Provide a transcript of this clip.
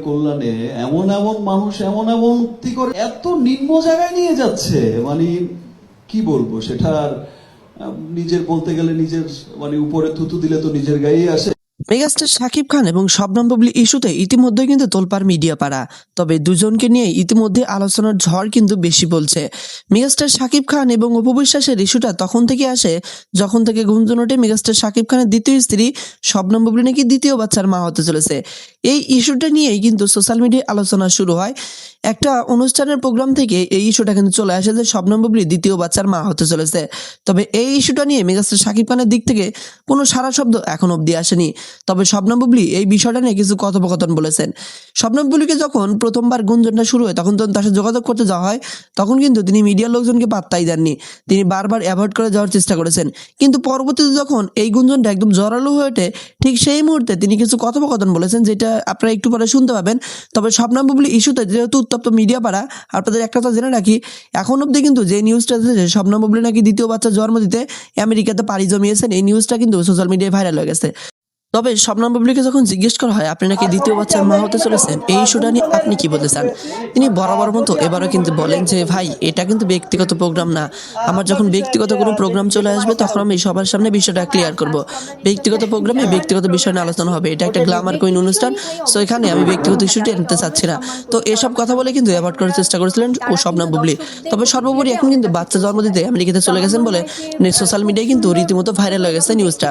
কল্যাণে এমন এমন মানুষ এমন এমন উক্তি করে এত নিম্ন জায়গায় নিয়ে যাচ্ছে, মানে কি বলবো সেটা আর নিজের বলতে গেলে নিজের মানে উপরে থুতু দিলে তো নিজের গায়েই আসে। মেগাস্টার শাকিব খান এবং শবনম বুবলি ইস্যুতে ইতিমধ্যে কিন্তু তোলপাড় মিডিয়া পাড়া। তবে দুজনকে নিয়ে ইতিমধ্যে আলোচনার ঝড় কিন্তু বেশি বলছে। মেগাস্টার শাকিব খান এবং অপু বিশ্বাসের ইস্যুটা তখন থেকে আসে যখন থেকে গুঞ্জন ওঠে মেগাস্টার শাকিব খানের দ্বিতীয় স্ত্রী শবনম বুবলি নাকি দ্বিতীয় বাচ্চার মা হতে চলেছে। এই ইস্যুটা নিয়েই কিন্তু সোশ্যাল মিডিয়ায় আলোচনা শুরু হয়। একটা অনুষ্ঠানের প্রোগ্রাম থেকে এই ইস্যুটা কিন্তু চলে আসে যে শবনম বুবলি দ্বিতীয় বাচ্চার মা হতে চলেছে। তবে এই ইস্যুটা নিয়ে মেগাস্টার শাকিব খানের দিক থেকে কোনো সারা শব্দ এখন অব্দি আসেনি। তবে শবনম বুবলি এই বিষয়টা নিয়ে কিছু কথোপকথন বলেছেন। শবনম বুবলিকে যখন প্রথমবার গুঞ্জনটা শুরু হয় তখন তার সাথে যোগাযোগ করতে যাওয়া হয়, তখন কিন্তু তিনি মিডিয়ার লোকজনকে পাত্তাই দেননি। তিনি বারবার অ্যাভয়েড করে যাওয়ার চেষ্টা করেছেন। কিন্তু পরবর্তীতে যখন এই গুঞ্জনটা একদম জোরালো হয়ে ওঠে, ঠিক সেই মুহূর্তে তিনি কিছু কথোপকথন বলেছেন, যেটা আপনারা একটু পরে শুনতে পাবেন। তবে শবনম বুবলি ইস্যুতে যেহেতু উত্তপ্ত মিডিয়া পাড়া, আপনাদের একটা কথা জেনে রাখি, এখন অব্দি কিন্তু যে নিউজটা এসেছে শবনম বুবলি নাকি দ্বিতীয় বাচ্চা জন্ম দিতে আমেরিকাতে পাড়ি জমিয়েছেন, এই নিউজটা কিন্তু সোশ্যাল মিডিয়ায় ভাইরাল হয়ে গেছে। তবে শবনম বুবলিকে যখন জিজ্ঞেস করা হয় আপনি নাকি দ্বিতীয় বাচ্চার মা হতে চলেছেন, এই ইস্যুটা নিয়ে আপনি কি বলতে চান, তিনি বরাবর মতো এবারও কিন্তু বলেন যে ভাই এটা কিন্তু ব্যক্তিগত প্রোগ্রাম না, আমার যখন ব্যক্তিগত কোনো প্রোগ্রাম চলে আসবে তখন আমি সবার সামনে বিষয়টা ক্লিয়ার করব। ব্যক্তিগত প্রোগ্রামে ব্যক্তিগত বিষয় নিয়ে আলোচনা হবে, এটা একটা গ্ল্যামার কুইন অনুষ্ঠান, সো এখানে আমি ব্যক্তিগত ইস্যুটি আনতে চাচ্ছি না। তো এসব কথা বলে কিন্তু অ্যাভয়েড করার চেষ্টা করেছিলেন ও শবনম বুবলি। তবে সর্বোপরি এখন কিন্তু বাচ্চা জন্ম দিতে আমেরিকাতে চলে গেছেন বলে সোশ্যাল মিডিয়ায় কিন্তু রীতিমতো ভাইরাল হয়ে গেছে নিউজটা।